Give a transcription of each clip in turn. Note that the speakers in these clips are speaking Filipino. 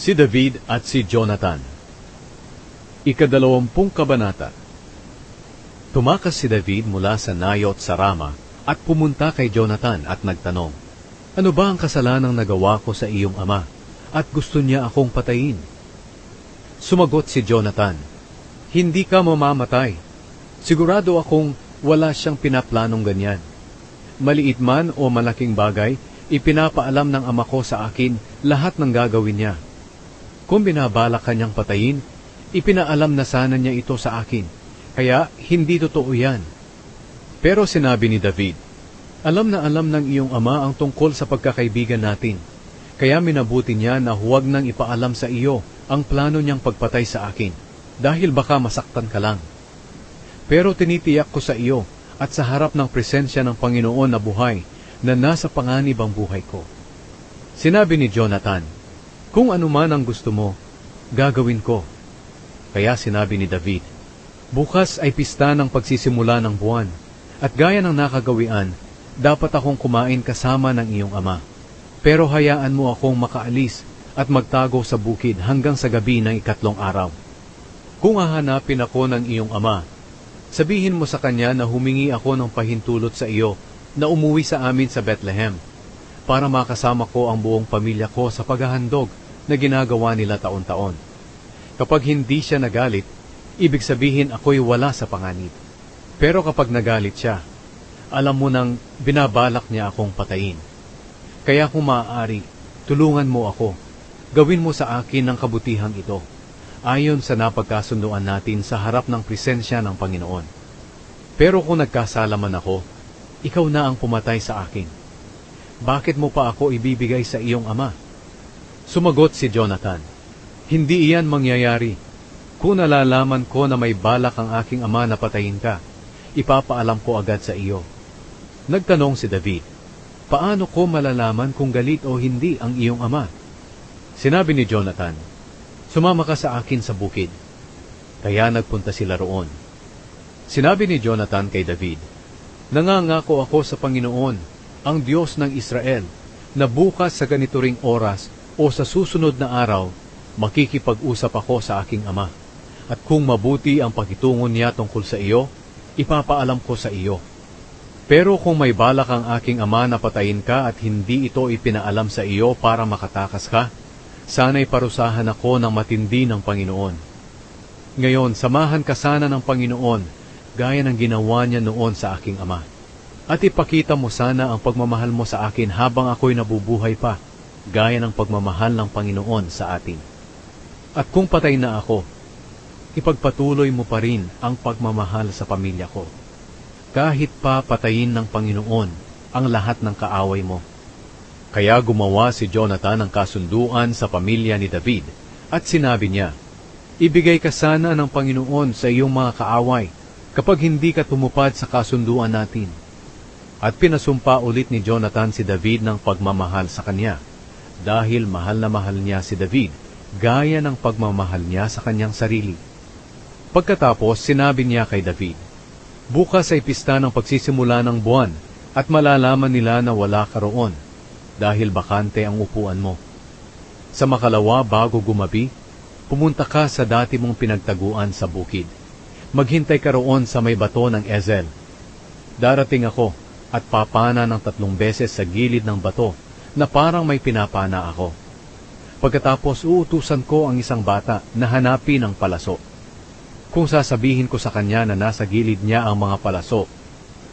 Si David at si Jonathan. Ika-20 kabanata. Tumakas si David mula sa Nayot sa Rama at pumunta kay Jonathan at nagtanong, "Ano ba ang kasalanang nagawa ko sa iyong ama at gusto niya akong patayin?" Sumagot si Jonathan, "Hindi ka mamamatay. Sigurado akong wala siyang pinaplanong ganyan. Maliit man o malaking bagay, ipinapaalam ng ama ko sa akin lahat ng gagawin niya. Kung binabalak kanyang patayin, ipinaalam na sana niya ito sa akin, kaya hindi totoo yan." Pero sinabi ni David, alam ng iyong ama ang tungkol sa pagkakaibigan natin, kaya minabuti niya na huwag nang ipaalam sa iyo ang plano niyang pagpatay sa akin, dahil baka masaktan ka lang. Pero tinitiyak ko sa iyo at sa harap ng presensya ng Panginoon na buhay na nasa panganib ang buhay ko. Sinabi ni Jonathan, "Kung ano man ang gusto mo, gagawin ko." Kaya sinabi ni David, "Bukas ay pista ng pagsisimula ng buwan, at gaya ng nakagawian, dapat akong kumain kasama ng iyong ama. Pero hayaan mo akong makaalis at magtago sa bukid hanggang sa gabi ng 3 araw. Kung hahanapin ako ng iyong ama, sabihin mo sa kanya na humingi ako ng pahintulot sa iyo na umuwi sa amin sa Bethlehem, para makasama ko ang buong pamilya ko sa paghahandog na ginagawa nila taon-taon. Kapag hindi siya nagalit, ibig sabihin ako'y wala sa panganib. Pero kapag nagalit siya, alam mo nang binabalak niya akong patayin. Kaya kung maaari, tulungan mo ako. Gawin mo sa akin ang kabutihang ito, ayon sa napagkasunduan natin sa harap ng presensya ng Panginoon. Pero kung nagkasalaman ako, ikaw na ang pumatay sa akin. Bakit mo pa ako ibibigay sa iyong ama?" Sumagot si Jonathan, "Hindi iyan mangyayari. Kung nalalaman ko na may balak ang aking ama na patayin ka, ipapaalam ko agad sa iyo." Nagtanong si David, "Paano ko malalaman kung galit o hindi ang iyong ama?" Sinabi ni Jonathan, "Sumama ka sa akin sa bukid." Kaya nagpunta sila roon. Sinabi ni Jonathan kay David, "Nangangako ako sa Panginoon, ang Diyos ng Israel, na bukas sa ganito ring oras o sa susunod na araw, makikipag-usap ako sa aking ama. At kung mabuti ang pakitungo niya tungkol sa iyo, ipapaalam ko sa iyo. Pero kung may balak ang aking ama na patayin ka at hindi ito ipinaalam sa iyo para makatakas ka, sana'y parusahan ako ng matindi ng Panginoon. Ngayon, samahan ka sana ng Panginoon, gaya ng ginawa niya noon sa aking ama. At ipakita mo sana ang pagmamahal mo sa akin habang ako'y nabubuhay pa, gaya ng pagmamahal ng Panginoon sa atin. At kung patay na ako, ipagpatuloy mo pa rin ang pagmamahal sa pamilya ko. Kahit pa patayin ng Panginoon ang lahat ng kaaway mo." Kaya gumawa si Jonathan ng kasunduan sa pamilya ni David at sinabi niya, "Ibigay ka sana ng Panginoon sa iyong mga kaaway kapag hindi ka tumupad sa kasunduan natin." At pinasumpa ulit ni Jonathan si David ng pagmamahal sa kanya, dahil mahal na mahal niya si David gaya ng pagmamahal niya sa kanyang sarili. Pagkatapos sinabi niya kay David, "Bukas ay pista ng pagsisimula ng buwan at malalaman nila na wala ka roon, dahil bakante ang upuan mo. Sa makalawa bago gumabi, pumunta ka sa dati mong pinagtaguan sa bukid. Maghintay ka roon sa may bato ng Ezel. Darating ako at papana ng 3 beses sa gilid ng bato na parang may pinapana ako. Pagkatapos uutusan ko ang isang bata na hanapin ang palaso. Kung sasabihin ko sa kanya na nasa gilid niya ang mga palaso,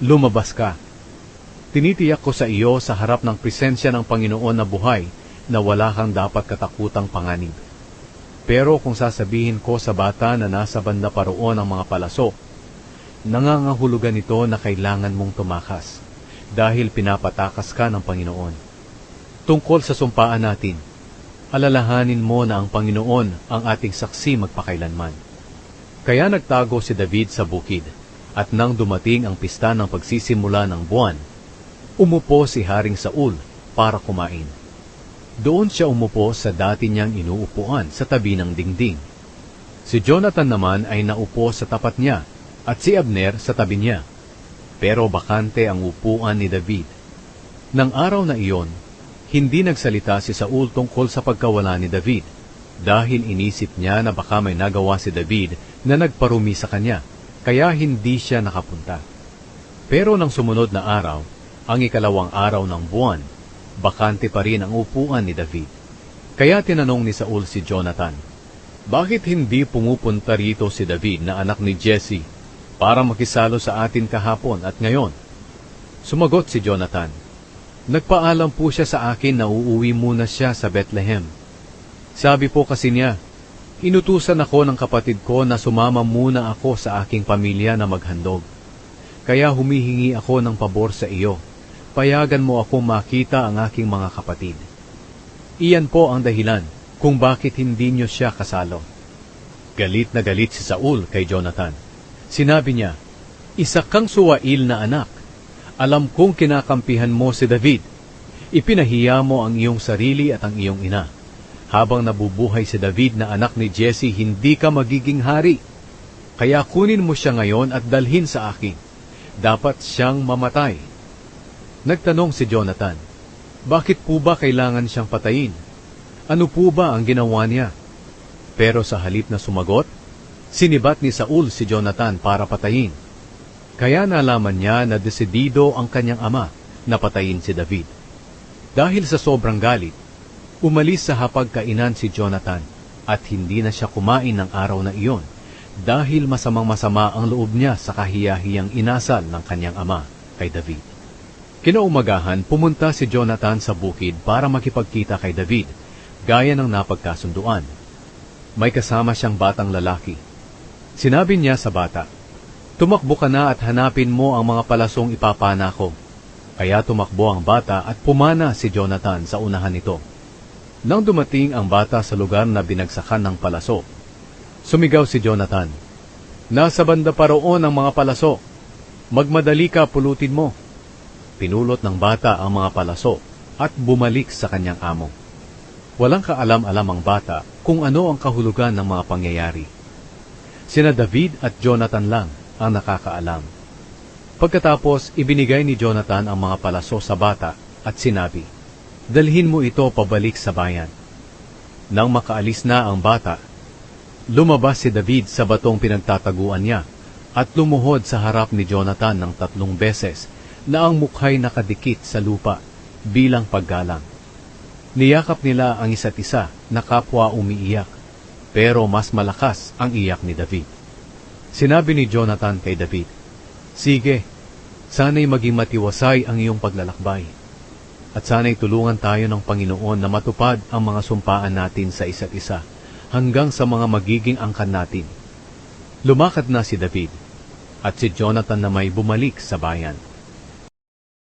lumabas ka. Tinitiyak ko sa iyo sa harap ng presensya ng Panginoon na buhay na wala kang dapat katakutang panganib. Pero kung sasabihin ko sa bata na nasa banda pa roon ang mga palaso, nangangahulugan ito na kailangan mong tumakas, dahil pinapatakas ka ng Panginoon. Tungkol sa sumpaan natin, alalahanin mo na ang Panginoon ang ating saksi magpakailanman." Kaya nagtago si David sa bukid, at nang dumating ang pista ng pagsisimula ng buwan, umupo si Haring Saul para kumain. Doon siya umupo sa dati niyang inuupuan sa tabi ng dingding. Si Jonathan naman ay naupo sa tapat niya at si Abner sa tabi niya. Pero bakante ang upuan ni David. Nang araw na iyon, hindi nagsalita si Saul tungkol sa pagkawala ni David, dahil inisip niya na baka may nagawa si David na nagparumi sa kanya, kaya hindi siya nakapunta. Pero nang sumunod na araw, ang ikalawang araw ng buwan, bakante pa rin ang upuan ni David. Kaya tinanong ni Saul si Jonathan, "Bakit hindi pumupunta rito si David na anak ni Jesse para makisalo sa atin kahapon at ngayon?" Sumagot si Jonathan, "Nagpaalam po siya sa akin na uuwi muna siya sa Bethlehem. Sabi po kasi niya, inutusan ako ng kapatid ko na sumama muna ako sa aking pamilya na maghandog. Kaya humihingi ako ng pabor sa iyo. Payagan mo ako makita ang aking mga kapatid." Iyan po ang dahilan kung bakit hindi niyo siya kasalo. Galit na galit si Saul kay Jonathan. Sinabi niya, "Isa kang suwail na anak. Alam kong kinakampihan mo si David. Ipinahiya mo ang iyong sarili at ang iyong ina. Habang nabubuhay si David na anak ni Jesse, hindi ka magiging hari. Kaya kunin mo siya ngayon at dalhin sa akin. Dapat siyang mamatay." Nagtanong si Jonathan, "Bakit po ba kailangan siyang patayin? Ano po ba ang ginawa niya?" Pero sa halip na sumagot, sinibat ni Saul si Jonathan para patayin. Kaya nalaman niya na desidido ang kanyang ama na patayin si David. Dahil sa sobrang galit, umalis sa hapagkainan si Jonathan at hindi na siya kumain ng araw na iyon dahil masamang-masama ang loob niya sa kahiyahiyang inasal ng kanyang ama kay David. Kinaumagahan, pumunta si Jonathan sa bukid para makipagkita kay David, gaya ng napagkasunduan. May kasama siyang batang lalaki. Sinabi niya sa bata, "Tumakbo ka na at hanapin mo ang mga palasong ipapana ko." Kaya tumakbo ang bata at pumana si Jonathan sa unahan nito. Nang dumating ang bata sa lugar na binagsakan ng palaso, sumigaw si Jonathan, "Nasa banda pa roon ang mga palaso. Magmadali ka, pulutin mo." Pinulot ng bata ang mga palaso at bumalik sa kanyang amo. Walang kaalam-alam ang bata kung ano ang kahulugan ng mga pangyayari. Sina David at Jonathan lang ang nakakaalam. Pagkatapos, ibinigay ni Jonathan ang mga palaso sa bata at sinabi, "Dalhin mo ito pabalik sa bayan." Nang makaalis na ang bata, lumabas si David sa batong pinagtataguan niya at lumuhod sa harap ni Jonathan ng 3 beses na ang mukha'y nakadikit sa lupa bilang paggalang. Niyakap nila ang isa't isa na kapwa umiiyak, pero mas malakas ang iyak ni David. Sinabi ni Jonathan kay David, "Sige, sana'y maging matiwasay ang iyong paglalakbay, at sana'y tulungan tayo ng Panginoon na matupad ang mga sumpaan natin sa isa't isa hanggang sa mga magiging angkan natin." Lumakad na si David, at si Jonathan na may bumalik sa bayan.